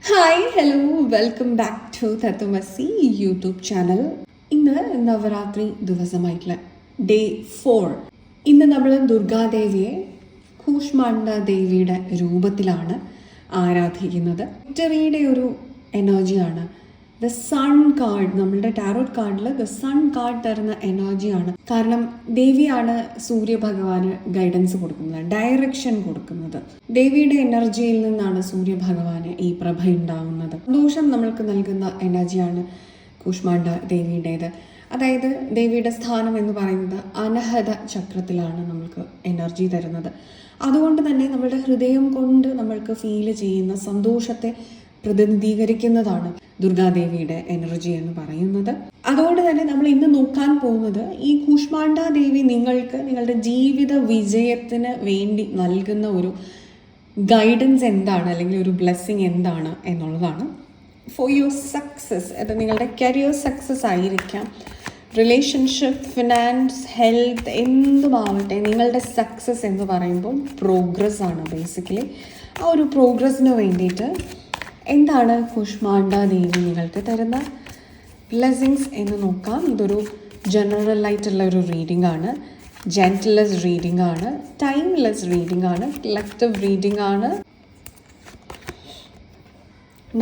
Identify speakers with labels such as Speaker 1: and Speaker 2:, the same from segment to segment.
Speaker 1: Hi hello welcome back to Tattvamasi YouTube channel. ഇന്ന് Navaratri ദിവസമായിട്ടുള്ള day 4. ഇന്ന് നമ്മൾ ദുർഗാദേവിയെ കൂഷ്മാണ്ഡ ദേവിയുടെ രൂപത്തിലാണ് ആരാധിക്കുന്നത്. വിക്ടറിയുടെ ഒരു എനർജിയാണ് ദ സൺ കാർഡ്. നമ്മളുടെ ടാരോട്ട് കാർഡിൽ ദ സൺ കാർഡ് തരുന്ന എനർജിയാണ്. കാരണം ദേവിയാണ് സൂര്യഭഗവാന് ഗൈഡൻസ് കൊടുക്കുന്നത്, ഡയറക്ഷൻ കൊടുക്കുന്നത്. ദേവിയുടെ എനർജിയിൽ നിന്നാണ് സൂര്യഭഗവാന് ഈ പ്രഭ ഉണ്ടാകുന്നത്. സന്തോഷം നമ്മൾക്ക് നൽകുന്ന എനർജിയാണ് കൂഷ്മാണ്ഡ ദേവിയുടേത്. അതായത് ദേവിയുടെ സ്ഥാനം എന്ന് പറയുന്നത് അനഹത ചക്രത്തിലാണ് നമ്മൾക്ക് എനർജി തരുന്നത്. അതുകൊണ്ട് തന്നെ നമ്മളുടെ ഹൃദയം കൊണ്ട് നമ്മൾക്ക് ഫീൽ ചെയ്യുന്ന സന്തോഷത്തെ പ്രതിനിധീകരിക്കുന്നതാണ് ദുർഗാദേവിയുടെ എനർജി എന്ന് പറയുന്നത്. അതുകൊണ്ട് തന്നെ നമ്മൾ ഇന്ന് നോക്കാൻ പോകുന്നത് ഈ കൂഷ്മാണ്ഡ ദേവി നിങ്ങൾക്ക് നിങ്ങളുടെ ജീവിത വിജയത്തിന് വേണ്ടി നൽകുന്ന ഒരു ഗൈഡൻസ് എന്താണ്, അല്ലെങ്കിൽ ഒരു ബ്ലെസ്സിങ് എന്താണ് എന്നുള്ളതാണ്. ഫോർ യുവർ സക്സസ്, അത് നിങ്ങളുടെ കരിയർ സക്സസ് ആയിരിക്കാം, റിലേഷൻഷിപ്പ്, ഫിനാൻസ്, ഹെൽത്ത്, എന്തുമാവട്ടെ. നിങ്ങളുടെ സക്സസ് എന്ന് പറയുമ്പോൾ പ്രോഗ്രസ് ആണ്. ബേസിക്കലി ആ ഒരു പ്രോഗ്രസ്സിന് വേണ്ടിയിട്ട് എന്താണ് കൂഷ്മാണ്ഡ ദേവി നിങ്ങൾക്ക് തരുന്ന ബ്ലെസ്സിങ്സ് എന്ന് നോക്കാം. ഇതൊരു ജനറൽ ആയിട്ടുള്ള ഒരു റീഡിംഗ് ആണ്, ജെന്റിൽനെസ് റീഡിംഗ് ആണ്, ടൈംലെസ് റീഡിംഗ് ആണ്, കളക്റ്റീവ് റീഡിംഗ് ആണ്.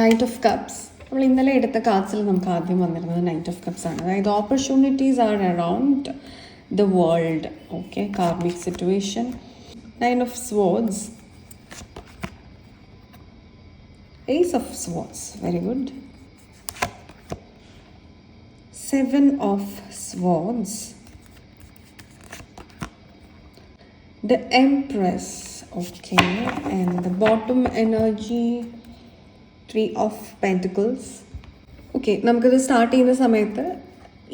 Speaker 1: നൈറ്റ് ഓഫ് കപ്സ്, നമ്മൾ ഇന്നലെ എടുത്ത കാർഡ്സിൽ നമുക്ക് ആദ്യം വന്നിരുന്നത് നൈറ്റ് ഓഫ് കപ്സ് ആണ്. അതായത് opportunities R around the world. Okay, karmic situation. Nine of swords, Ace of Swords, very good. Seven of Swords, the Empress, okay, and the bottom energy, Three of Pentacles. Okay, നമുക്കിത് start ചെയ്യുന്ന സമയത്ത്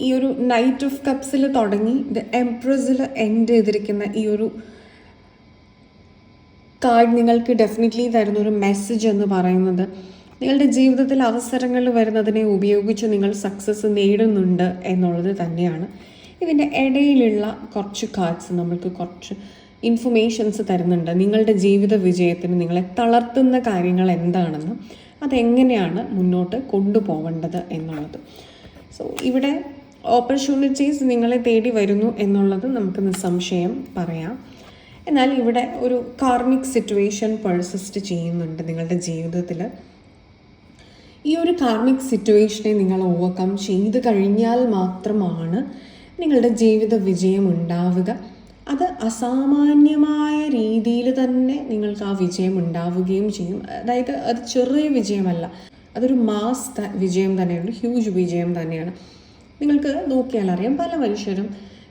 Speaker 1: ഈ ഒരു knight of കപ്സിൽ തുടങ്ങി the എംപ്രസിൽ end ചെയ്തിരിക്കുന്ന ഈ ഒരു card നിങ്ങൾക്ക് ഡെഫിനറ്റ്ലി തരുന്ന ഒരു മെസ്സേജ് എന്ന് പറയുന്നത് നിങ്ങളുടെ ജീവിതത്തിൽ അവസരങ്ങൾ വരുന്നതിനെ ഉപയോഗിച്ച് നിങ്ങൾ സക്സസ് നേടുന്നുണ്ട് എന്നുള്ളത് തന്നെയാണ്. ഇതിൻ്റെ ഇടയിലുള്ള കുറച്ച് കാർഡ്സ് നമ്മൾക്ക് കുറച്ച് ഇൻഫർമേഷൻസ് തരുന്നുണ്ട്. നിങ്ങളുടെ ജീവിത വിജയത്തിന് നിങ്ങളെ തളർത്തുന്ന കാര്യങ്ങൾ എന്താണെന്നും അതെങ്ങനെയാണ് മുന്നോട്ട് കൊണ്ടുപോകേണ്ടത് എന്നുള്ളത്. സോ ഇവിടെ ഓപ്പർച്യൂണിറ്റീസ് നിങ്ങളെ തേടി വരുന്നു എന്നുള്ളത് നമുക്ക് നിസ്സംശയം പറയാം. എന്നാൽ ഇവിടെ ഒരു കാർമിക് സിറ്റുവേഷൻ പെർസിസ്റ്റ് ചെയ്യുന്നുണ്ട് നിങ്ങളുടെ ജീവിതത്തിൽ. ഈ ഒരു കാർമിക് സിറ്റുവേഷനെ നിങ്ങൾ ഓവർകം ചെയ്ത് കഴിഞ്ഞാൽ മാത്രമാണ് നിങ്ങളുടെ ജീവിത വിജയം ഉണ്ടാവുക. അത് അസാമാന്യമായ രീതിയിൽ തന്നെ നിങ്ങൾക്ക് ആ വിജയം ഉണ്ടാവുകയും ചെയ്യും. അതായത് അത് ചെറിയ വിജയമല്ല, അതൊരു മാസ് വിജയം തന്നെയാണ്, ഹ്യൂജ് വിജയം തന്നെയാണ്. നിങ്ങൾക്ക് നോക്കിയാൽ അറിയാം, പല മനുഷ്യരും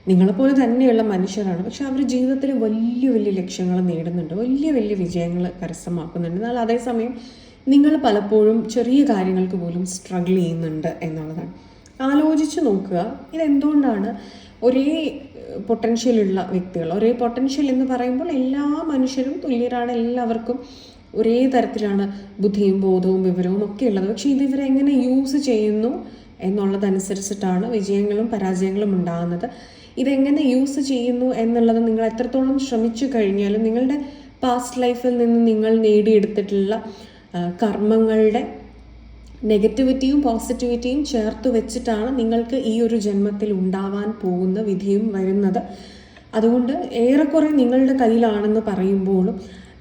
Speaker 1: നിങ്ങളെപ്പോലെ തന്നെയുള്ള മനുഷ്യരാണ്, പക്ഷെ അവർ ജീവിതത്തിൽ വലിയ വലിയ ലക്ഷ്യങ്ങൾ നേടുന്നുണ്ട്, വലിയ വലിയ വിജയങ്ങൾ കരസ്ഥമാക്കുന്നുണ്ട്. എന്നാൽ അതേസമയം നിങ്ങൾ പലപ്പോഴും ചെറിയ കാര്യങ്ങൾക്ക് പോലും സ്ട്രഗിൾ ചെയ്യുന്നുണ്ട് എന്നുള്ളതാണ്. ആലോചിച്ച് നോക്കുക, ഇതെന്തുകൊണ്ടാണ്? ഒരേ പൊട്ടൻഷ്യലുള്ള വ്യക്തികൾ, ഒരേ പൊട്ടൻഷ്യൽ എന്ന് പറയുമ്പോൾ എല്ലാ മനുഷ്യരും തുല്യരാണ്, എല്ലാവർക്കും ഒരേ തരത്തിലാണ് ബുദ്ധിയും ബോധവും വിവരവും ഒക്കെ ഉള്ളത്. പക്ഷേ ഇതിവരെങ്ങനെ യൂസ് ചെയ്യുന്നു എന്നുള്ളതനുസരിച്ചിട്ടാണ് വിജയങ്ങളും പരാജയങ്ങളും ഉണ്ടാകുന്നത്. ഇതെങ്ങനെ യൂസ് ചെയ്യുന്നു എന്നുള്ളത് നിങ്ങൾ എത്രത്തോളം ശ്രമിച്ചു കഴിഞ്ഞാലും നിങ്ങളുടെ പാസ്റ്റ് ലൈഫിൽ നിന്ന് നിങ്ങൾ നേടിയെടുത്തിട്ടുള്ള കർമ്മങ്ങളുടെ നെഗറ്റിവിറ്റിയും പോസിറ്റിവിറ്റിയും ചേർത്ത് വെച്ചിട്ടാണ് നിങ്ങൾക്ക് ഈ ഒരു ജന്മത്തിൽ ഉണ്ടാവാൻ പോകുന്ന വിധിയും വരുന്നത്. അതുകൊണ്ട് ഏറെക്കുറെ നിങ്ങളുടെ കയ്യിലാണെന്ന് പറയുമ്പോഴും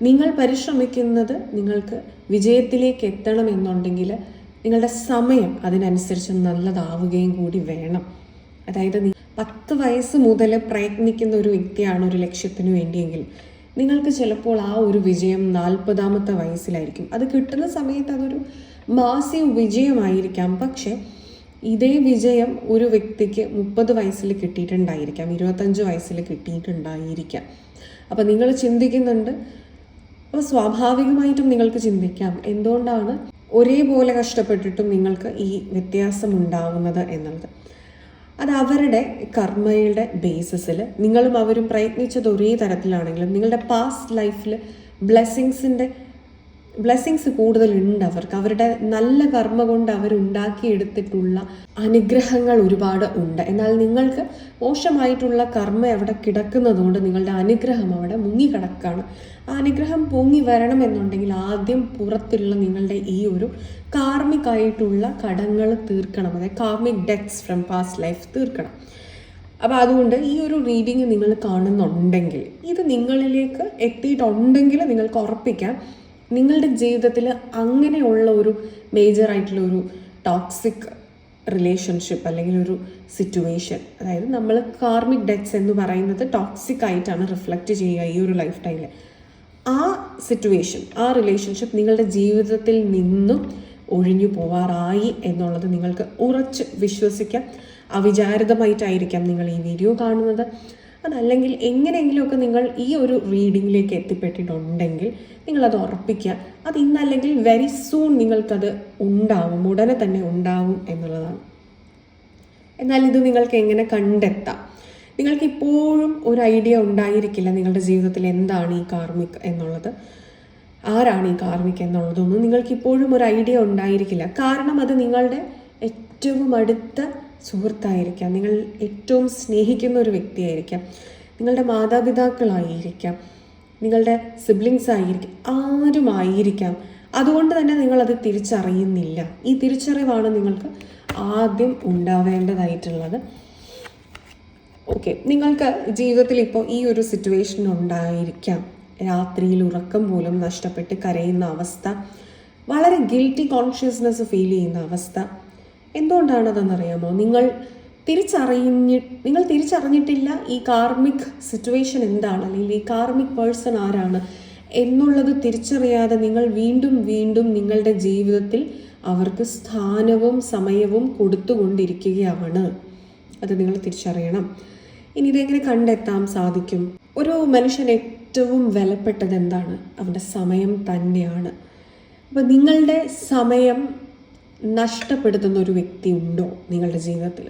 Speaker 1: നിങ്ങൾ പരിശ്രമിക്കുന്നത് നിങ്ങൾക്ക് വിജയത്തിലേക്ക് എത്തണമെന്നുണ്ടെങ്കിൽ നിങ്ങളുടെ സമയം അതിനനുസരിച്ച് നല്ലതാവുകയും കൂടി വേണം. അതായത് 10 വയസ്സ് മുതൽ പ്രയത്നിക്കുന്ന ഒരു വ്യക്തിയാണ് ഒരു ലക്ഷ്യത്തിന് വേണ്ടിയെങ്കിൽ നിങ്ങൾക്ക് ചിലപ്പോൾ ആ ഒരു വിജയം 40ാമത്തെ വയസ്സിലായിരിക്കും. അത് കിട്ടുന്ന സമയത്ത് അതൊരു മാസീവ് വിജയമായിരിക്കാം. പക്ഷേ ഇതേ വിജയം ഒരു വ്യക്തിക്ക് 30 വയസ്സിൽ കിട്ടിയിട്ടുണ്ടായിരിക്കാം, 25 വയസ്സിൽ കിട്ടിയിട്ടുണ്ടായിരിക്കാം. അപ്പോൾ നിങ്ങൾ ചിന്തിക്കുന്നുണ്ട്, അപ്പോൾ സ്വാഭാവികമായിട്ടും നിങ്ങൾക്ക് ചിന്തിക്കാം എന്തുകൊണ്ടാണ് ഒരേപോലെ കഷ്ടപ്പെട്ടിട്ടും നിങ്ങൾക്ക് ഈ വ്യത്യാസം ഉണ്ടാവുന്നത് എന്നുള്ളത്. അത് അവരുടെ കർമ്മയുടെ ബേസിസിൽ നിങ്ങളും അവരും പ്രയത്നിച്ചത് ഒരേ തരത്തിലാണെങ്കിലും നിങ്ങളുടെ പാസ്റ്റ് ലൈഫിൽ ബ്ലെസ്സിങ്സിൻ്റെ ബ്ലെസ്സിങ്സ് കൂടുതലുണ്ട് അവർക്ക്. അവരുടെ നല്ല കർമ്മ കൊണ്ട് അവരുണ്ടാക്കിയെടുത്തിട്ടുള്ള അനുഗ്രഹങ്ങൾ ഒരുപാട് ഉണ്ട്. എന്നാൽ നിങ്ങൾക്ക് മോശമായിട്ടുള്ള കർമ്മ അവിടെ കിടക്കുന്നതുകൊണ്ട് നിങ്ങളുടെ അനുഗ്രഹം അവിടെ മുങ്ങിക്കിടക്കുകയാണ്. ആ അനുഗ്രഹം പൊങ്ങി വരണമെന്നുണ്ടെങ്കിൽ ആദ്യം പുറത്തുള്ള നിങ്ങളുടെ ഈ ഒരു കാർമികമായിട്ടുള്ള കടങ്ങൾ തീർക്കണം. അതായത് karmic debts from past life തീർക്കണം. അപ്പോൾ അതുകൊണ്ട് ഈ ഒരു റീഡിങ് നിങ്ങൾ കാണുന്നുണ്ടെങ്കിൽ, ഇത് നിങ്ങളിലേക്ക് എത്തിയിട്ടുണ്ടെങ്കിൽ നിങ്ങൾക്ക് ഉറപ്പിക്കാം നിങ്ങളുടെ ജീവിതത്തിൽ അങ്ങനെയുള്ള ഒരു മേജറായിട്ടുള്ള ഒരു ടോക്സിക് റിലേഷൻഷിപ്പ് അല്ലെങ്കിൽ ഒരു സിറ്റുവേഷൻ, അതായത് നമ്മൾ കാർമിക് ഡെറ്റ്സ് എന്ന് പറയുന്നത് ടോക്സിക് ആയിട്ടാണ് റിഫ്ലക്റ്റ് ചെയ്യുക ഈ ഒരു ലൈഫ് ടൈമിൽ. ആ സിറ്റുവേഷൻ, ആ റിലേഷൻഷിപ്പ് നിങ്ങളുടെ ജീവിതത്തിൽ നിന്നും ഒഴിഞ്ഞു പോവാറായി എന്നുള്ളത് നിങ്ങൾക്ക് ഉറച്ച് വിശ്വസിക്കാം. അവിചാരിതമായിട്ടായിരിക്കാം നിങ്ങൾ ഈ വീഡിയോ കാണുന്നത്. അതല്ലെങ്കിൽ എങ്ങനെയെങ്കിലുമൊക്കെ നിങ്ങൾ ഈ ഒരു റീഡിങ്ങിലേക്ക് എത്തിപ്പെട്ടിട്ടുണ്ടെങ്കിൽ നിങ്ങളത് ഉറപ്പിക്കുക. അത് ഇന്നല്ലെങ്കിൽ വെരി സൂൺ നിങ്ങൾക്കത് ഉണ്ടാവും, ഉടനെ തന്നെ ഉണ്ടാവും എന്നുള്ളതാണ്. എന്നാൽ ഇത് നിങ്ങൾക്ക് എങ്ങനെ കണ്ടെത്താം? നിങ്ങൾക്ക് ഇപ്പോഴും ഒരു ഐഡിയ ഉണ്ടായിരിക്കില്ല നിങ്ങളുടെ ജീവിതത്തിൽ എന്താണ് ഈ കാർമിക് എന്നുള്ളത്, ആരാണ് ഈ കാർമിക് എന്നുള്ളതൊന്നും നിങ്ങൾക്ക് ഇപ്പോഴും ഒരു ഐഡിയ ഉണ്ടായിരിക്കില്ല. കാരണം അത് നിങ്ങളുടെ ഏറ്റവും അടുത്ത സുഹൃത്തായിരിക്കാം, നിങ്ങൾ ഏറ്റവും സ്നേഹിക്കുന്ന ഒരു വ്യക്തിയായിരിക്കാം, നിങ്ങളുടെ മാതാപിതാക്കളായിരിക്കാം, നിങ്ങളുടെ സിബ്ലിങ്സ് ആയിരിക്കും, ആരുമായിരിക്കാം. അതുകൊണ്ട് തന്നെ നിങ്ങളത് തിരിച്ചറിയുന്നില്ല. ഈ തിരിച്ചറിവാണ് നിങ്ങൾക്ക് ആദ്യം ഉണ്ടാവേണ്ടതായിട്ടുള്ളത്. ഓക്കെ, നിങ്ങൾക്ക് ജീവിതത്തിൽ ഇപ്പോൾ ഈ ഒരു സിറ്റുവേഷൻ ഉണ്ടായിരിക്കാം. രാത്രിയിൽ ഉറക്കം പോലും നഷ്ടപ്പെട്ട് കരയുന്ന അവസ്ഥ, വളരെ ഗിൽറ്റി കോൺഷ്യസ്നെസ് ഫീൽ ചെയ്യുന്ന അവസ്ഥ. എന്തുകൊണ്ടാണതെന്നറിയാമോ? നിങ്ങൾ തിരിച്ചറിഞ്ഞിട്ടില്ല ഈ കാർമിക് സിറ്റുവേഷൻ എന്താണ്, അല്ലെങ്കിൽ ഈ കാർമിക് പേഴ്സൺ ആരാണ് എന്നുള്ളത് തിരിച്ചറിയാതെ നിങ്ങൾ വീണ്ടും വീണ്ടും നിങ്ങളുടെ ജീവിതത്തിൽ അവർക്ക് സ്ഥാനവും സമയവും കൊടുത്തുകൊണ്ടിരിക്കുകയാണ്. അത് നിങ്ങൾ തിരിച്ചറിയണം. ഇനി ഇതെങ്ങനെ കണ്ടെത്താൻ സാധിക്കും? ഒരു മനുഷ്യൻ ഏറ്റവും വിലപ്പെട്ടത് എന്താണ്? അവൻ്റെ സമയം തന്നെയാണ്. അപ്പോൾ നിങ്ങളുടെ സമയം നഷ്ടപ്പെടുത്തുന്ന ഒരു വ്യക്തി ഉണ്ടോ നിങ്ങളുടെ ജീവിതത്തിൽ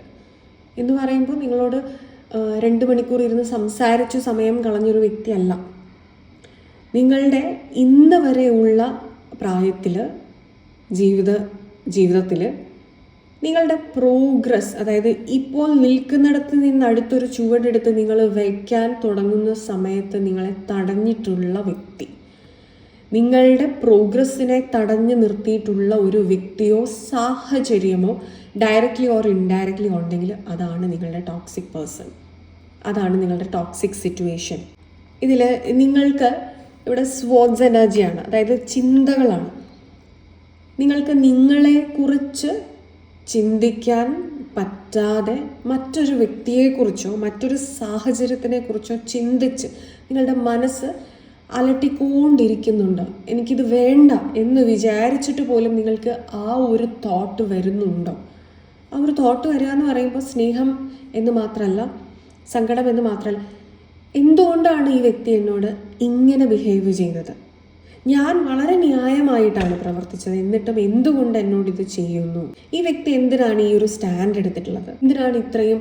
Speaker 1: എന്ന് പറയുമ്പോൾ നിങ്ങളോട് 2 മണിക്കൂർ ഇരുന്ന് സംസാരിച്ചു സമയം കളഞ്ഞൊരു വ്യക്തിയല്ല. നിങ്ങളുടെ ഇന്ന് വരെയുള്ള പ്രായത്തിൽ ജീവിതത്തിൽ നിങ്ങളുടെ പ്രോഗ്രസ്, അതായത് ഇപ്പോൾ നിൽക്കുന്നിടത്ത് നിന്ന് അടുത്തൊരു ചുവടെടുത്ത് നിങ്ങൾ വയ്ക്കാൻ തുടങ്ങുന്ന സമയത്ത് നിങ്ങളെ തടഞ്ഞിട്ടുള്ള വ്യക്തി, നിങ്ങളുടെ പ്രോഗ്രസ്സിനെ തടഞ്ഞു നിർത്തിയിട്ടുള്ള ഒരു വ്യക്തിയോ സാഹചര്യമോ ഡയറക്റ്റ്ലി ഓർ ഇൻഡയറക്റ്റ്ലി ഉണ്ടെങ്കിൽ അതാണ് നിങ്ങളുടെ ടോക്സിക് പേഴ്സൺ, അതാണ് നിങ്ങളുടെ ടോക്സിക് സിറ്റുവേഷൻ. ഇതിൽ നിങ്ങൾക്ക് ഇവിടെ സ്വാർട്സ് എനർജിയാണ്, അതായത് ചിന്തകളാണ്. നിങ്ങൾക്ക് നിങ്ങളെക്കുറിച്ച് ചിന്തിക്കാൻ പറ്റാതെ മറ്റൊരു വ്യക്തിയെക്കുറിച്ചോ മറ്റൊരു സാഹചര്യത്തിനെക്കുറിച്ചോ ചിന്തിച്ച് നിങ്ങളുടെ മനസ്സ് അലട്ടിക്കൊണ്ടിരിക്കുന്നുണ്ട്. എനിക്കിത് വേണ്ട എന്ന് വിചാരിച്ചിട്ട് പോലും നിങ്ങൾക്ക് ആ ഒരു തോട്ട് വരുന്നുണ്ടോ? ആ ഒരു തോട്ട് വരിക എന്ന് പറയുമ്പോൾ സ്നേഹം എന്ന് മാത്രമല്ല, സങ്കടം എന്ന് മാത്രമല്ല, എന്തുകൊണ്ടാണ് ഈ വ്യക്തി എന്നോട് ഇങ്ങനെ ബിഹേവ് ചെയ്തത്? ഞാൻ വളരെ ന്യായമായിട്ടാണ് പ്രവർത്തിച്ചത്, എന്നിട്ടും എന്തുകൊണ്ട് എന്നോട് ഇത് ചെയ്യുന്നു? ഈ വ്യക്തി എന്തിനാണ് ഈ ഒരു സ്റ്റാൻഡ് എടുത്തിട്ടുള്ളത്? എന്തിനാണ് ഇത്രയും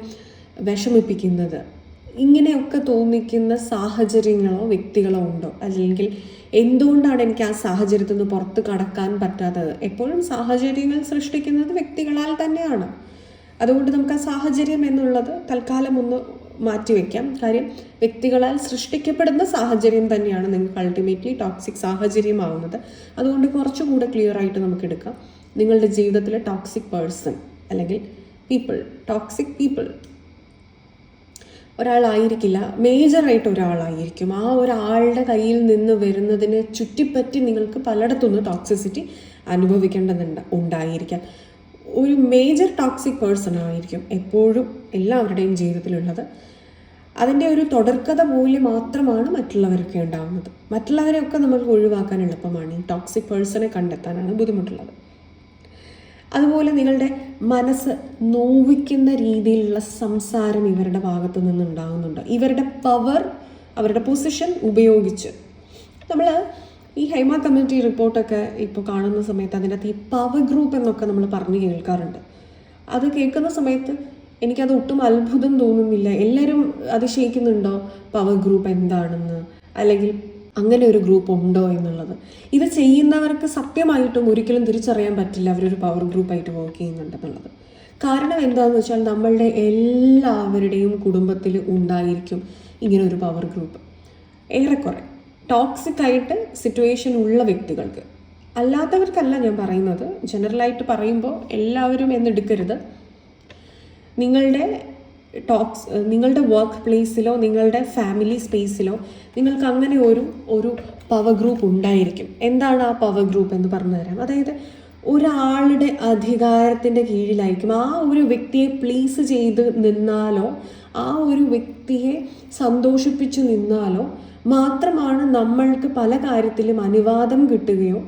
Speaker 1: വിഷമിപ്പിക്കുന്നത്? ഇങ്ങനെയൊക്കെ തോന്നിക്കുന്ന സാഹചര്യങ്ങളോ വ്യക്തികളോ ഉണ്ടോ? അല്ലെങ്കിൽ എന്തുകൊണ്ടാണ് എനിക്ക് ആ സാഹചര്യത്തിൽ നിന്ന് പുറത്ത് കടക്കാൻ പറ്റാത്തത്? എപ്പോഴും സാഹചര്യങ്ങൾ സൃഷ്ടിക്കുന്നത് വ്യക്തികളാൽ തന്നെയാണ്. അതുകൊണ്ട് നമുക്ക് ആ സാഹചര്യം എന്നുള്ളത് തൽക്കാലം ഒന്ന് മാറ്റിവെക്കാം. കാര്യം വ്യക്തികളാൽ സൃഷ്ടിക്കപ്പെടുന്ന സാഹചര്യം തന്നെയാണ് നിങ്ങൾക്ക് അൾട്ടിമേറ്റ്ലി ടോക്സിക് സാഹചര്യമാവുന്നത്. അതുകൊണ്ട് കുറച്ചുകൂടെ ക്ലിയർ ആയിട്ട് നമുക്ക് എടുക്കാം. നിങ്ങളുടെ ജീവിതത്തിലെ ടോക്സിക് പേഴ്സൺ അല്ലെങ്കിൽ ടോക്സിക് പീപ്പിൾ ഒരാളായിരിക്കില്ല, മേജറായിട്ട് ഒരാളായിരിക്കും. ആ ഒരാളുടെ കയ്യിൽ നിന്ന് വരുന്നതിനെ ചുറ്റിപ്പറ്റി നിങ്ങൾക്ക് പലയിടത്തുനിന്ന് ടോക്സിസിറ്റി ഉണ്ടായിരിക്കാം. ഒരു മേജർ ടോക്സിക് പേഴ്സൺ ആയിരിക്കും എപ്പോഴും എല്ലാവരുടെയും ജീവിതത്തിലുള്ളത്. അതിൻ്റെ ഒരു തുടർക്കഥ പോലെ മാത്രമാണ് മറ്റുള്ളവരൊക്കെ ഉണ്ടാകുന്നത്. മറ്റുള്ളവരെയൊക്കെ നമുക്ക് ഒഴിവാക്കാൻ എളുപ്പമാണ്, ഈ ടോക്സിക് പേഴ്സണെ കണ്ടെത്താനാണ് ബുദ്ധിമുട്ടുള്ളത്. അതുപോലെ നിങ്ങളുടെ മനസ്സ് നോവിക്കുന്ന രീതിയിലുള്ള സംസാരം ഇവരുടെ ഭാഗത്തു നിന്നുണ്ടാകുന്നുണ്ട്. ഇവരുടെ പവർ, അവരുടെ പൊസിഷൻ ഉപയോഗിച്ച് നമ്മൾ ഈ ഹൈമ കമ്മ്യൂണിറ്റി റിപ്പോർട്ടൊക്കെ ഇപ്പോൾ കാണുന്ന സമയത്ത് അതിനകത്ത് ഈ പവർ ഗ്രൂപ്പ് എന്നൊക്കെ നമ്മൾ പറഞ്ഞു കേൾക്കാറുണ്ട്. അത് കേൾക്കുന്ന സമയത്ത് എനിക്കത് ഒട്ടും അത്ഭുതം തോന്നുന്നില്ല. എല്ലാവരും അതിശയിക്കുന്നുണ്ടോ പവർ ഗ്രൂപ്പ് എന്താണെന്ന്, അല്ലെങ്കിൽ അങ്ങനെ ഒരു ഗ്രൂപ്പ് ഉണ്ടോ എന്നുള്ളത്. ഇത് ചെയ്യുന്നവർക്ക് സത്യമായിട്ടും ഒരിക്കലും തിരിച്ചറിയാൻ പറ്റില്ല അവരൊരു പവർ ഗ്രൂപ്പായിട്ട് വർക്ക് ചെയ്യുന്നുണ്ടെന്നുള്ളത്. കാരണം എന്താണെന്ന് വെച്ചാൽ നമ്മളുടെ എല്ലാവരുടെയും കുടുംബത്തിൽ ഉണ്ടായിരിക്കും ഇങ്ങനെ ഒരു പവർ ഗ്രൂപ്പ്. ഏറെക്കുറെ ടോക്സിക് ആയിട്ട് സിറ്റുവേഷൻ ഉള്ള വ്യക്തികൾക്ക്, അല്ലാത്തവർക്കല്ല ഞാൻ പറയുന്നത്, ജനറലായിട്ട് പറയുമ്പോൾ എല്ലാവരും എന്നെടുക്കരുത്. നിങ്ങളുടെ വർക്ക് പ്ലേസിലോ നിങ്ങളുടെ ഫാമിലി സ്പേസിലോ നിങ്ങൾക്ക് അങ്ങനെ ഒരു പവർ ഗ്രൂപ്പ് ഉണ്ടായിരിക്കും. എന്താണ് ആ പവർ ഗ്രൂപ്പ് എന്ന് പറഞ്ഞു തരാം. അതായത് ഒരാളുടെ അധികാരത്തിൻ്റെ കീഴിലായിരിക്കും. ആ ഒരു വ്യക്തിയെ പ്ലീസ് ചെയ്ത് നിന്നാലോ ആ ഒരു വ്യക്തിയെ സന്തോഷിപ്പിച്ച് നിന്നാലോ മാത്രമാണ് നമ്മൾക്ക് പല കാര്യത്തിലും അനുവാദം കിട്ടുകയോ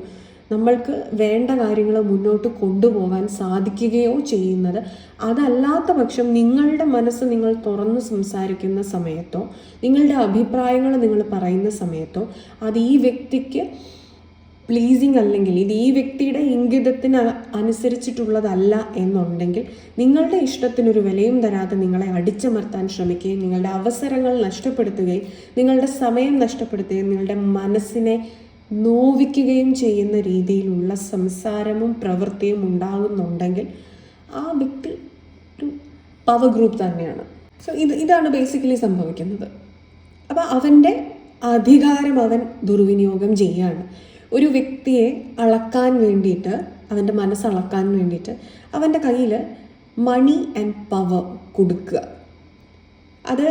Speaker 1: നമ്മൾക്ക് വേണ്ട കാര്യങ്ങൾ മുന്നോട്ട് കൊണ്ടുപോകാൻ സാധിക്കുകയോ ചെയ്യുന്നത്. അതല്ലാത്ത പക്ഷം നിങ്ങളുടെ മനസ്സ് നിങ്ങൾ തുറന്ന് സംസാരിക്കുന്ന സമയത്തോ നിങ്ങളുടെ അഭിപ്രായങ്ങൾ നിങ്ങൾ പറയുന്ന സമയത്തോ അത് ഈ വ്യക്തിക്ക് പ്ലീസിങ് അല്ലെങ്കിൽ ഇത് ഈ വ്യക്തിയുടെ ഇംഗിതത്തിന് അനുസരിച്ചിട്ടുള്ളതല്ല എന്നുണ്ടെങ്കിൽ നിങ്ങളുടെ ഇഷ്ടത്തിനൊരു വിലയും തരാതെ നിങ്ങളെ അടിച്ചമർത്താൻ ശ്രമിക്കുകയും നിങ്ങളുടെ അവസരങ്ങൾ നഷ്ടപ്പെടുത്തുകയും നിങ്ങളുടെ സമയം നഷ്ടപ്പെടുത്തുകയും നിങ്ങളുടെ മനസ്സിനെ നോവിക്കുകയും ചെയ്യുന്ന രീതിയിലുള്ള സംസാരവും പ്രവൃത്തിയും ഉണ്ടാകുന്നുണ്ടെങ്കിൽ ആ വ്യക്തി ഒരു പവർ ഗ്രൂപ്പ് തന്നെയാണ്. സോ ഇതാണ് ബേസിക്കലി സംഭവിക്കുന്നത്. അപ്പോൾ അവൻ്റെ അധികാരം അവൻ ദുർവിനിയോഗം ചെയ്യുകയാണ്. ഒരു വ്യക്തിയെ അളക്കാൻ വേണ്ടിയിട്ട്, അവൻ്റെ മനസ്സളക്കാൻ വേണ്ടിയിട്ട് അവൻ്റെ കയ്യിൽ മണി ആൻഡ് പവർ കൊടുക്കുക. അത്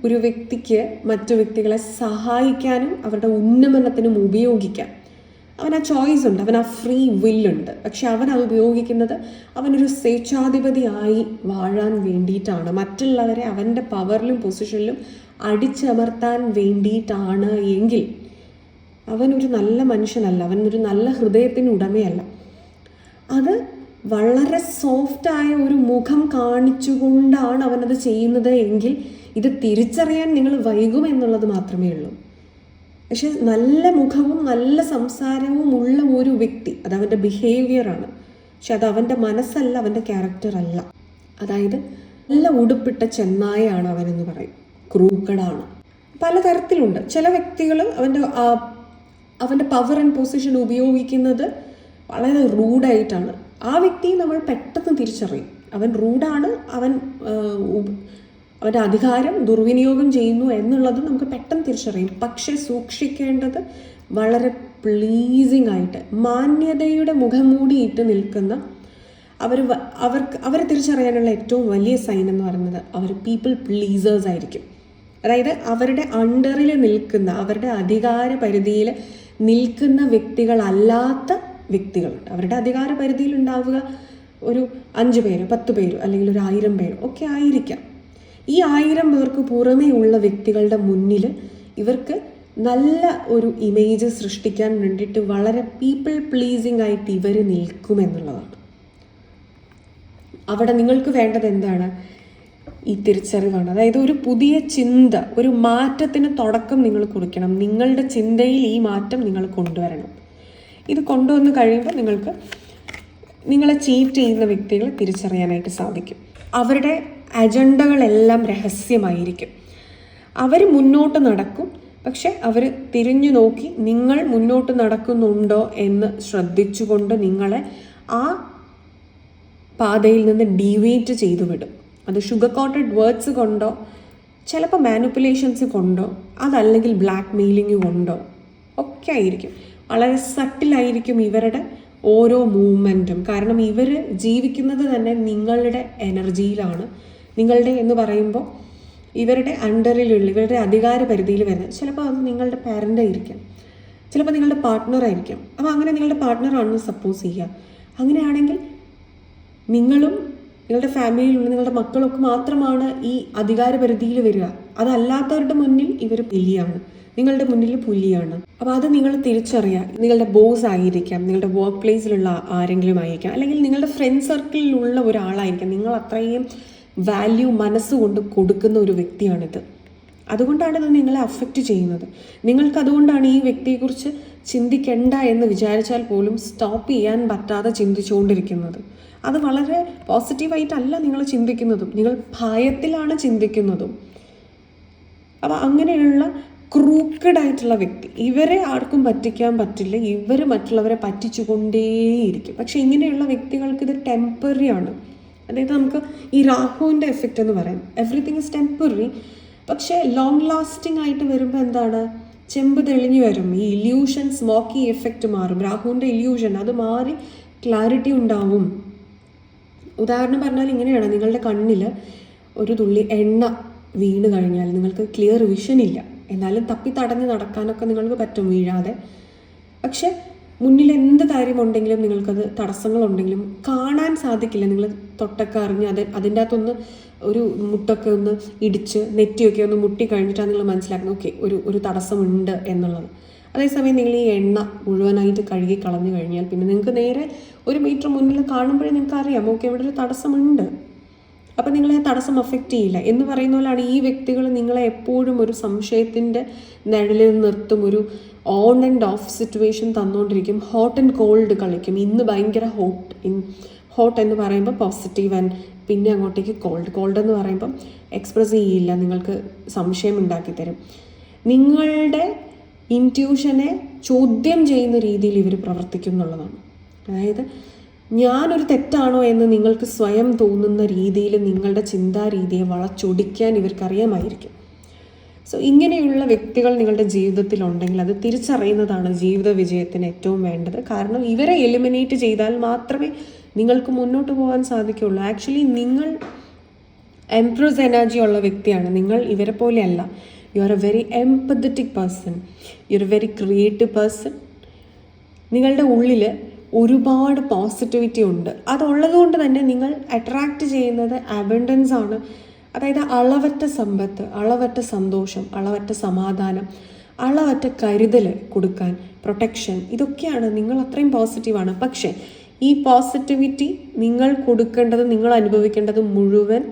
Speaker 1: ഒരു വ്യക്തിക്ക് മറ്റു വ്യക്തികളെ സഹായിക്കാനും അവരുടെ ഉന്നമനത്തിനും ഉപയോഗിക്കാം. അവൻ ആ ചോയ്സ് ഉണ്ട്, അവൻ ആ ഫ്രീ വില്ലുണ്ട്. പക്ഷെ അവൻ അത് ഉപയോഗിക്കുന്നത് അവനൊരു സ്വേച്ഛാധിപതിയായി വാഴാൻ വേണ്ടിയിട്ടാണ്, മറ്റുള്ളവരെ അവൻ്റെ പവറിലും പൊസിഷനിലും അടിച്ചമർത്താൻ വേണ്ടിയിട്ടാണ് എങ്കിൽ അവനൊരു നല്ല മനുഷ്യനല്ല, അവനൊരു നല്ല ഹൃദയത്തിന് ഉടമയല്ല. അത് വളരെ സോഫ്റ്റായ ഒരു മുഖം കാണിച്ചുകൊണ്ടാണ് അവനത് ചെയ്യുന്നത് എങ്കിൽ ഇത് തിരിച്ചറിയാൻ നിങ്ങൾ വൈകുമെന്നുള്ളത് മാത്രമേ ഉള്ളൂ. പക്ഷെ നല്ല മുഖവും നല്ല സംസാരവും ഉള്ള ഒരു വ്യക്തി, അത് അവൻ്റെ ബിഹേവിയറാണ്. പക്ഷെ അത് അവൻ്റെ മനസ്സല്ല, അവൻ്റെ ക്യാരക്ടറല്ല. അതായത് നല്ല ഉടുപ്പിട്ട ചെന്നായാണ് അവനെന്ന് പറയും, ക്രൂക്കടാണ്. പലതരത്തിലുണ്ട്. ചില വ്യക്തികൾ അവൻ്റെ പവർ ആൻഡ് പൊസിഷൻ ഉപയോഗിക്കുന്നത് വളരെ റൂഡായിട്ടാണ്. ആ വ്യക്തിയെ നമ്മൾ പെട്ടെന്ന് തിരിച്ചറിയും. അവൻ റൂഡാണ്, അവൻ്റെ അധികാരം ദുർവിനിയോഗം ചെയ്യുന്നു എന്നുള്ളത് നമുക്ക് പെട്ടെന്ന് തിരിച്ചറിയും. പക്ഷെ സൂക്ഷിക്കേണ്ടത് വളരെ പ്ലീസിങ് ആയിട്ട് മാന്യതയുടെ മുഖംമൂടിയിട്ട് നിൽക്കുന്ന അവരെ തിരിച്ചറിയാനുള്ള ഏറ്റവും വലിയ സൈൻ എന്ന് പറയുന്നത് അവർ പീപ്പിൾ പ്ലീസേഴ്സ് ആയിരിക്കും. അതായത് അവരുടെ അണ്ടറിൽ നിൽക്കുന്ന, അവരുടെ അധികാര പരിധിയിൽ നിൽക്കുന്ന വ്യക്തികളല്ലാത്ത വ്യക്തികളുണ്ട്. അവരുടെ അധികാര പരിധിയിൽ ഉണ്ടാവുക ഒരു 5 പേരോ 10 പേരോ അല്ലെങ്കിൽ ഒരു 1000 പേരോ ഒക്കെ ആയിരിക്കാം. ഈ 1000 പേർക്ക് പുറമേ ഉള്ള വ്യക്തികളുടെ മുന്നിൽ ഇവർക്ക് നല്ല ഒരു ഇമേജ് സൃഷ്ടിക്കാൻ വേണ്ടിയിട്ട് വളരെ പീപ്പിൾ പ്ലീസിങ് ആയിട്ട് ഇവർ നിൽക്കുമെന്നുള്ളതാണ്. അവിടെ നിങ്ങൾക്ക് വേണ്ടത് എന്താണ്? ഈ തിരിച്ചറിവാണ്. അതായത് ഒരു പുതിയ ചിന്ത, ഒരു മാറ്റത്തിന് തുടക്കം നിങ്ങൾ കൊടുക്കണം. നിങ്ങളുടെ ചിന്തയിൽ ഈ മാറ്റം നിങ്ങൾ കൊണ്ടുവരണം. ഇത് കൊണ്ടുവന്ന് കഴിയുമ്പോൾ നിങ്ങളെ ചീറ്റ് ചെയ്യുന്ന വ്യക്തികളെ തിരിച്ചറിയാനായിട്ട് സാധിക്കും. അവരുടെ അജണ്ടകളെല്ലാം രഹസ്യമായിരിക്കും. അവർ മുന്നോട്ട് നടക്കും, പക്ഷെ അവർ തിരിഞ്ഞു നോക്കി നിങ്ങൾ മുന്നോട്ട് നടക്കുന്നുണ്ടോ എന്ന് ശ്രദ്ധിച്ചുകൊണ്ട് നിങ്ങളെ ആ പാതയിൽ നിന്ന് ഡീവിയേറ്റ് ചെയ്തു വിടും. അത് ഷുഗർ കോട്ടഡ് വേർഡ്സ് കൊണ്ടോ, ചിലപ്പോൾ മാനിപ്പുലേഷൻസ് കൊണ്ടോ, അതല്ലെങ്കിൽ ബ്ലാക്ക് മെയിലിംഗ് കൊണ്ടോ ഒക്കെ ആയിരിക്കും. വളരെ സട്ടിലായിരിക്കും ഇവരുടെ ഓരോ മൂവ്മെൻറ്റും. കാരണം ഇവർ ജീവിക്കുന്നത് തന്നെ നിങ്ങളുടെ എനർജിയിലാണ്. നിങ്ങളുടെ എന്ന് പറയുമ്പോൾ ഇവരുടെ അണ്ടറിലുള്ള, ഇവരുടെ അധികാര പരിധിയിൽ വരുന്നത് ചിലപ്പോൾ അത് നിങ്ങളുടെ പാരൻ്റ് ആയിരിക്കാം, ചിലപ്പോൾ നിങ്ങളുടെ പാർട്ട്ണറായിരിക്കാം. അപ്പോൾ അങ്ങനെ നിങ്ങളുടെ പാർട്ട്ണറാണെന്ന് സപ്പോസ് ചെയ്യുക. അങ്ങനെയാണെങ്കിൽ നിങ്ങളും നിങ്ങളുടെ ഫാമിലിയിലുള്ള നിങ്ങളുടെ മക്കളൊക്കെ മാത്രമാണ് ഈ അധികാര പരിധിയിൽ വരിക. അതല്ലാത്തവരുടെ മുന്നിൽ ഇവർ പുലിയാണ്, നിങ്ങളുടെ മുന്നിൽ പുലിയാണ്. അപ്പോൾ അത് നിങ്ങൾ തിരിച്ചറിയാം. നിങ്ങളുടെ ബോസ് ആയിരിക്കാം, നിങ്ങളുടെ വർക്ക് പ്ലേസിലുള്ള ആരെങ്കിലും ആയിരിക്കാം, അല്ലെങ്കിൽ നിങ്ങളുടെ ഫ്രണ്ട് സർക്കിളിലുള്ള ഒരാളായിരിക്കാം. നിങ്ങൾ അത്രയും വാല്യൂ മനസ്സുകൊണ്ട് കൊടുക്കുന്ന ഒരു വ്യക്തിയാണിത്. അതുകൊണ്ടാണ് ഇത് നിങ്ങളെ അഫക്റ്റ് ചെയ്യുന്നത്. നിങ്ങൾക്കതുകൊണ്ടാണ് ഈ വ്യക്തിയെക്കുറിച്ച് ചിന്തിക്കേണ്ട എന്ന് വിചാരിച്ചാൽ പോലും സ്റ്റോപ്പ് ചെയ്യാൻ പറ്റാതെ ചിന്തിച്ചുകൊണ്ടിരിക്കുന്നത്. അത് വളരെ പോസിറ്റീവായിട്ടല്ല നിങ്ങൾ ചിന്തിക്കുന്നതും, നിങ്ങൾ ഭയത്തിലാണ് ചിന്തിക്കുന്നതും. അപ്പോൾ അങ്ങനെയുള്ള ക്രൂക്കഡ് ആയിട്ടുള്ള വ്യക്തി. ഇവരെ ആർക്കും പറ്റിക്കാൻ പറ്റില്ല, ഇവർ മറ്റുള്ളവരെ പറ്റിച്ചുകൊണ്ടേയിരിക്കും. പക്ഷെ ഇങ്ങനെയുള്ള വ്യക്തികൾക്ക് ഇത് ടെമ്പററി ആണ്. അതായത് നമുക്ക് ഈ രാഹുവിൻ്റെ എഫക്റ്റ് എന്ന് പറയാം, എവറിത്തിങ് ഇസ് ടെമ്പററി. പക്ഷേ ലോങ് ലാസ്റ്റിംഗ് ആയിട്ട് വരുമ്പോൾ എന്താണ്, ചെമ്പ് തെളിഞ്ഞു വരും, ഈ ഇല്യൂഷൻ സ്മോക്കി എഫക്റ്റ് മാറും, രാഹുവിൻ്റെ ഇല്യൂഷൻ അത് മാറി ക്ലാരിറ്റി ഉണ്ടാവും. ഉദാഹരണം പറഞ്ഞാൽ ഇങ്ങനെയാണ്, നിങ്ങളുടെ കണ്ണിൽ ഒരു തുള്ളി എണ്ണ വീണ് കഴിഞ്ഞാൽ നിങ്ങൾക്ക് ക്ലിയർ വിഷൻ ഇല്ല, എന്നാലും തപ്പി തടഞ്ഞ് നടക്കാനൊക്കെ നിങ്ങൾക്ക് പറ്റും വീഴാതെ. പക്ഷെ മുന്നിൽ എന്ത് കാര്യമുണ്ടെങ്കിലും നിങ്ങൾക്കത് തടസ്സങ്ങളുണ്ടെങ്കിലും കാണാൻ സാധിക്കില്ല. നിങ്ങൾ തൊട്ടൊക്കെ അറിഞ്ഞ് അതിൻ്റെ അകത്തൊന്ന് ഒരു മുട്ടൊക്കെ ഒന്ന് ഇടിച്ച് നെറ്റിയൊക്കെ ഒന്ന് മുട്ടി കഴിഞ്ഞിട്ടാണ് നിങ്ങൾ മനസ്സിലാക്കുന്നത് ഓക്കെ ഒരു തടസ്സമുണ്ട് എന്നുള്ളത്. അതേസമയം നിങ്ങൾ ഈ എണ്ണ മുഴുവനായിട്ട് കഴുകി കളഞ്ഞു കഴിഞ്ഞാൽ പിന്നെ നിങ്ങൾക്ക് നേരെ 1 മീറ്റർ മുന്നിൽ കാണുമ്പോഴേ നിങ്ങൾക്ക് അറിയാം ഓക്കെ ഇവിടെ ഒരു തടസ്സമുണ്ട്. അപ്പം നിങ്ങളെ ആ തടസ്സം അഫക്റ്റ് ചെയ്യില്ല എന്ന് പറയുന്ന പോലെയാണ് ഈ വ്യക്തികൾ നിങ്ങളെ എപ്പോഴും ഒരു സംശയത്തിൻ്റെ നിഴലിൽ നിർത്തും, ഒരു ഓൺ ആൻഡ് ഓഫ് സിറ്റുവേഷൻ തന്നുകൊണ്ടിരിക്കും, ഹോട്ട് ആൻഡ് കോൾഡ് കളിക്കും. ഇന്ന് ഭയങ്കര ഹോട്ട് എന്ന് പറയുമ്പോൾ പോസിറ്റീവ് ആൻഡ് പിന്നെ അങ്ങോട്ടേക്ക് കോൾഡ് എന്ന് പറയുമ്പം എക്സ്പ്രസ് ചെയ്യില്ല, നിങ്ങൾക്ക് സംശയം ഉണ്ടാക്കി തരും. നിങ്ങളുടെ ഇൻറ്റ്യൂഷനെ ചോദ്യം ചെയ്യുന്ന രീതിയിൽ ഇവർ പ്രവർത്തിക്കും എന്നുള്ളതാണ്. അതായത് ഞാനൊരു തെറ്റാണോ എന്ന് നിങ്ങൾക്ക് സ്വയം തോന്നുന്ന രീതിയിൽ നിങ്ങളുടെ ചിന്താരീതിയെ വളച്ചൊടിക്കാൻ ഇവർക്കറിയാമായിരിക്കും. സോ ഇങ്ങനെയുള്ള വ്യക്തികൾ നിങ്ങളുടെ ജീവിതത്തിലുണ്ടെങ്കിൽ അത് തിരിച്ചറിയുന്നതാണ് ജീവിത വിജയത്തിന് ഏറ്റവും വേണ്ടത്. കാരണം ഇവരെ എലിമിനേറ്റ് ചെയ്താൽ മാത്രമേ നിങ്ങൾക്ക് മുന്നോട്ട് പോകാൻ സാധിക്കുകയുള്ളൂ. ആക്ച്വലി നിങ്ങൾ എംപ്രസ് എനർജി ഉള്ള വ്യക്തിയാണ്, നിങ്ങൾ ഇവരെ പോലെയല്ല. You are A very empathetic person, you are A very creative person. നിങ്ങളുടെ ഉള്ളിൽ ഒരുപാട് പോസിറ്റിവിറ്റി ഉണ്ട്. അതുള്ളത് കൊണ്ട് തന്നെ നിങ്ങൾ അട്രാക്റ്റ് ചെയ്യുന്നത് അബണ്ടൻസ് ആണ്. അതായത് അളവറ്റ സമ്പത്ത്, അളവറ്റ സന്തോഷം, അളവറ്റ സമാധാനം, അളവറ്റ കരുതൽ കൊടുക്കാൻ, പ്രൊട്ടക്ഷൻ, ഇതൊക്കെയാണ്. നിങ്ങൾ അത്രയും പോസിറ്റീവാണ്. പക്ഷേ ഈ പോസിറ്റിവിറ്റി നിങ്ങൾ കൊടുക്കേണ്ടത്, നിങ്ങൾ അനുഭവിക്കേണ്ടത് മുഴുവൻ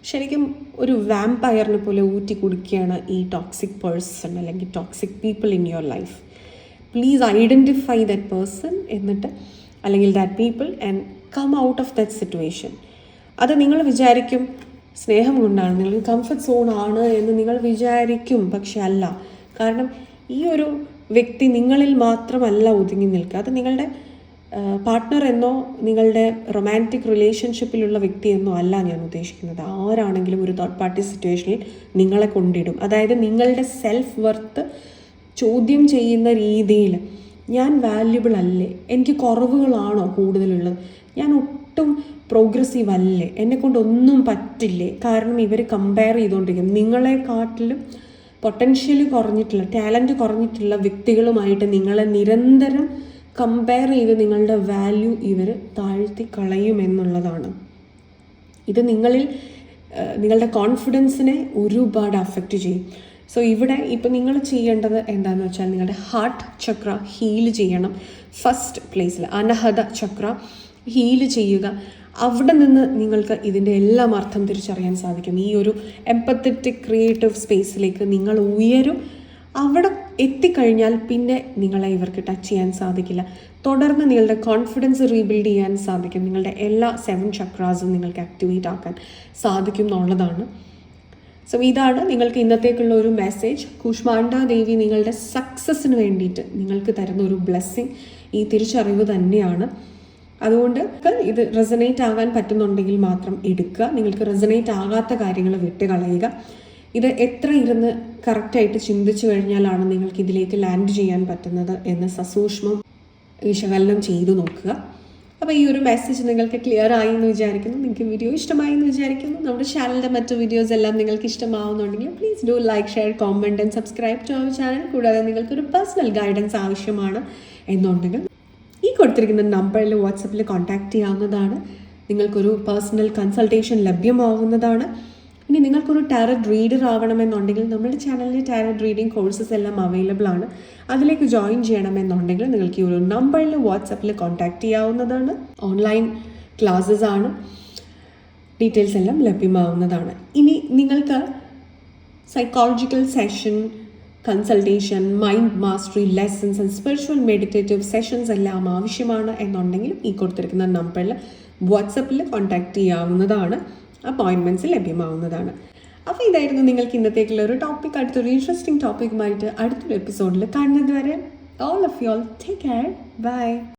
Speaker 1: ശരിക്കും ഒരു വാമ്പയറിനെ പോലെ ഊറ്റി കുടിക്കുകയാണ് ഈ ടോക്സിക് പേഴ്സൺ അല്ലെങ്കിൽ toxic people in your life. Please identify that person എന്നിട്ട് അല്ലെങ്കിൽ that people and come out of that situation. അത് നിങ്ങൾ വിചാരിക്കും സ്നേഹം കൊണ്ടാണ്, നിങ്ങൾ കംഫർട്ട് സോൺ ആണ് എന്ന് നിങ്ങൾ വിചാരിക്കും. പക്ഷെ അല്ല. കാരണം ഈ ഒരു വ്യക്തി നിങ്ങളിൽ മാത്രമല്ല ഒതുങ്ങി നിൽക്കുക. അത് നിങ്ങളുടെ പാർട്ട്ണർ എന്നോ നിങ്ങളുടെ റൊമാൻറ്റിക് റിലേഷൻഷിപ്പിലുള്ള വ്യക്തി എന്നോ അല്ല ഞാൻ ഉദ്ദേശിക്കുന്നത്. ആരാണെങ്കിലും ഒരു തേർഡ് പാർട്ടി സിറ്റുവേഷനിൽ നിങ്ങളെ കൊണ്ടിടും. അതായത് നിങ്ങളുടെ സെൽഫ് വർത്ത് ചോദ്യം ചെയ്യുന്ന രീതിയിൽ ഞാൻ വാല്യുബിൾ അല്ലേ, എനിക്ക് കുറവുകളാണോ കൂടുതലുള്ളത്, ഞാൻ ഒട്ടും പ്രോഗ്രസീവ് അല്ലേ, എന്നെക്കൊണ്ട് ഒന്നും പറ്റില്ലേ. കാരണം ഇവർ കമ്പയർ ചെയ്തുകൊണ്ടിരിക്കും നിങ്ങളെക്കാട്ടിലും പൊട്ടൻഷ്യൽ കുറഞ്ഞിട്ടുള്ള, ടാലൻറ്റ് കുറഞ്ഞിട്ടുള്ള വ്യക്തികളുമായിട്ട് നിങ്ങളെ നിരന്തരം കമ്പയർ ചെയ്ത് നിങ്ങളുടെ വാല്യൂ ഇവർ താഴ്ത്തി കളയുമെന്നുള്ളതാണ്. ഇത് നിങ്ങളുടെ കോൺഫിഡൻസിനെ ഒരുപാട് അഫക്റ്റ് ചെയ്യും. സോ ഇവിടെ ഇപ്പം നിങ്ങൾ ചെയ്യേണ്ടത് എന്താണെന്ന് വെച്ചാൽ നിങ്ങളുടെ ഹാർട്ട് ചക്ര ഹീൽ ചെയ്യണം. ഫസ്റ്റ് പ്ലേസിൽ അനഹത ചക്ര ഹീൽ ചെയ്യുക. അവിടെ നിന്ന് നിങ്ങൾക്ക് ഇതിൻ്റെ എല്ലാം അർത്ഥം തിരിച്ചറിയാൻ സാധിക്കും. ഈ ഒരു എംപത്തറ്റിക് ക്രിയേറ്റീവ് സ്പേസിലേക്ക് നിങ്ങൾ ഉയരും. അവിടെ എത്തിക്കഴിഞ്ഞാൽ പിന്നെ നിങ്ങളെ ഇവർക്ക് ടച്ച് ചെയ്യാൻ സാധിക്കില്ല. തുടർന്ന് നിങ്ങളുടെ കോൺഫിഡൻസ് റീബിൽഡ് ചെയ്യാൻ സാധിക്കും. നിങ്ങളുടെ എല്ലാ 7 ചക്രാസും നിങ്ങൾക്ക് ആക്ടിവേറ്റ് ആക്കാൻ സാധിക്കും എന്നുള്ളതാണ്. സോ ഇതാണ് നിങ്ങൾക്ക് ഇന്നത്തേക്കുള്ള ഒരു മെസ്സേജ്. കൂഷ്മാണ്ഡ ദേവി നിങ്ങളുടെ സക്സസ്സിന് വേണ്ടിയിട്ട് നിങ്ങൾക്ക് തരുന്ന ഒരു ബ്ലെസ്സിങ് ഈ തിരിച്ചറിവ് തന്നെയാണ്. അതുകൊണ്ട് ഇത് റെസനേറ്റ് ആകാൻ പറ്റുന്നുണ്ടെങ്കിൽ മാത്രം എടുക്കുക. നിങ്ങൾക്ക് റെസനേറ്റ് ആകാത്ത കാര്യങ്ങൾ വിട്ട് കളയുക. ഇത് എത്ര ഇരുന്ന് കറക്റ്റായിട്ട് ചിന്തിച്ചു കഴിഞ്ഞാലാണ് നിങ്ങൾക്ക് ഇതിലേക്ക് ലാൻഡ് ചെയ്യാൻ പറ്റുന്നത് എന്ന് സസൂക്ഷ്മം വിശകലനം ചെയ്തു നോക്കുക. അപ്പോൾ ഈ ഒരു മെസ്സേജ് നിങ്ങൾക്ക് ക്ലിയർ ആയി എന്ന് വിചാരിക്കുന്നു. നിങ്ങൾക്ക് വീഡിയോ ഇഷ്ടമായി എന്ന് വിചാരിക്കുന്നു. നമ്മുടെ ചാനലിൻ്റെ മറ്റു വീഡിയോസ് എല്ലാം നിങ്ങൾക്ക് ഇഷ്ടമാവുന്നുണ്ടെങ്കിൽ please do like, share, comment and subscribe to our channel. കൂടാതെ നിങ്ങൾക്കൊരു പേഴ്സണൽ ഗൈഡൻസ് ആവശ്യമാണ് എന്നുണ്ടെങ്കിൽ ഈ കൊടുത്തിരിക്കുന്ന നമ്പറിൽ വാട്സപ്പിൽ കോൺടാക്റ്റ് ചെയ്യാവുന്നതാണ്. നിങ്ങൾക്കൊരു പേഴ്സണൽ കൺസൾട്ടേഷൻ ലഭ്യമാവുന്നതാണ്. ഇനി നിങ്ങൾക്കൊരു ടാരറ്റ് റീഡർ ആവണമെന്നുണ്ടെങ്കിൽ നമ്മുടെ ചാനലിൽ ടാരറ്റ് റീഡിംഗ് കോഴ്സസ് എല്ലാം അവൈലബിൾ ആണ്. അതിലേക്ക് ജോയിൻ ചെയ്യണമെന്നുണ്ടെങ്കിൽ നിങ്ങൾക്ക് ഈ ഒരു നമ്പറിൽ വാട്സപ്പിൽ കോൺടാക്റ്റ് ചെയ്യാവുന്നതാണ്. ഓൺലൈൻ ക്ലാസ്സസ് ആണ്, ഡീറ്റെയിൽസ് എല്ലാം ലഭ്യമാവുന്നതാണ്. ഇനി നിങ്ങൾക്ക് psychological session, consultation, mind mastery lessons and spiritual meditative sessions എല്ലാം ആവശ്യമാണ് എന്നുണ്ടെങ്കിൽ ഈ കൊടുത്തിരിക്കുന്ന നമ്പറിൽ വാട്സപ്പിൽ കോൺടാക്റ്റ് ചെയ്യാവുന്നതാണ്. അപ്പോയിൻമെൻറ്റ്സ് ലഭ്യമാവുന്നതാണ്. അപ്പോൾ ഇതായിരുന്നു നിങ്ങൾക്ക് ഇന്നത്തേക്കുള്ള ഒരു ടോപ്പിക്. അടുത്തൊരു ഇൻട്രസ്റ്റിംഗ് ടോപ്പിക്കുമായിട്ട് അടുത്തൊരു എപ്പിസോഡിൽ കാണുന്നത് വരെ all of you all take care. By.